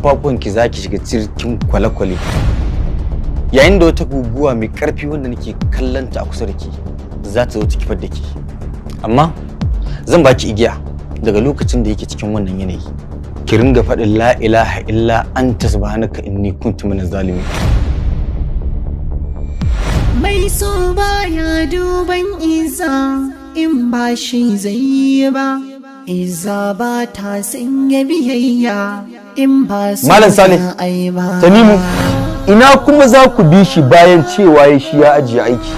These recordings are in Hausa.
kafafuwanki zaki shiga cikin kwale-kwale yayin da wata guguwa mai karfi wanda nake kallanta a kusa da ke za ta zo ta kifar da ke. Amma zan baki igiya daga lokacin da yake cikin wannan yanayi ki ringa faɗin la ilaha illa anta subhanaka inni kuntu minaz zalimin. Mai so baya duban iza in ba shi zai yi ba, iza ba ta sanya biyayya in ba su Malam Sale, Tanimu, ina kuma za ku bi shi bayan cewa ya shi ya ajiye aiki?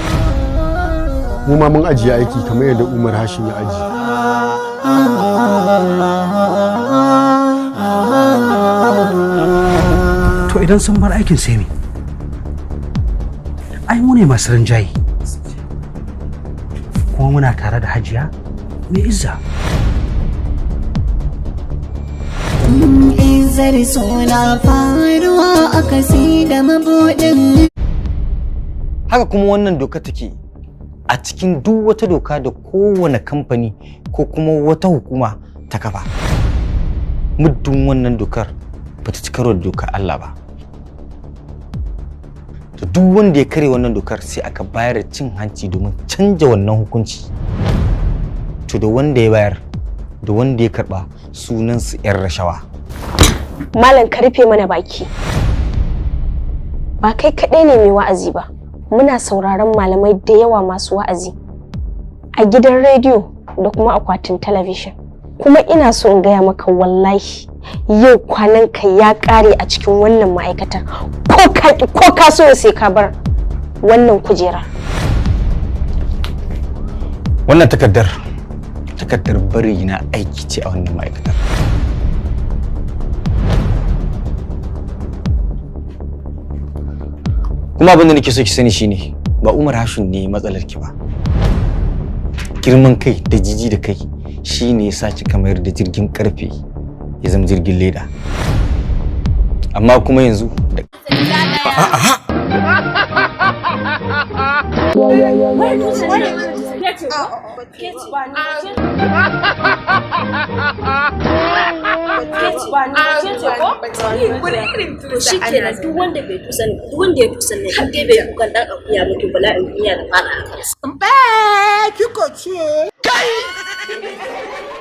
Mu ma mun ajiye aiki kamar yadda Umar Hashim ya ajiye. To idan sun bar aikin sai me? Ai mu ne masu rinjaye. Kuma muna tare da Hajiya mai izza. Izar suna faruwa a kasi da mabuɗin. Haka kuma wannan doka take a cikin duk wata doka da kowane kamfani ko kuma wata hukuma ta kafa. Muddin wannan dokar bata ci karo da dokar Allah ba, to duk wanda ya kare wannan dokar sai aka bayar da cin hanci domin canja wannan hukunci. To da wanda ya bayar da wanda ya karba sunan su yan rashawa. Malam ka rufe mana baki. Ba kai kaɗai ne mai wa'azi ba. Muna sauraron malamai da yawa masu wa'azi a gidan rediyo da kuma akwatin talabijin. Kuma ina so in gaya maka wallahi yau kwanan ka ya ƙare a cikin wannan ma'aikatar. Ko ka so sai ka bar wannan kujera. Wannan takardar bari na aiki ce a wannan ma'aikatar. Kuma abin da nake so ki sani shine ba Umar Hashim ne matsalar ki ba. Girman kai da jiji da kai shine yasa kika mayar da jirgin karfe ya zama jirgin leda. Amma kuma yanzu da shi kenan duk wanda bai tusan duk wanda ya tusan ne in dai bai kukan dan akuya ba to bala'in duniya da fara a kansa. Kiko ce. Kai!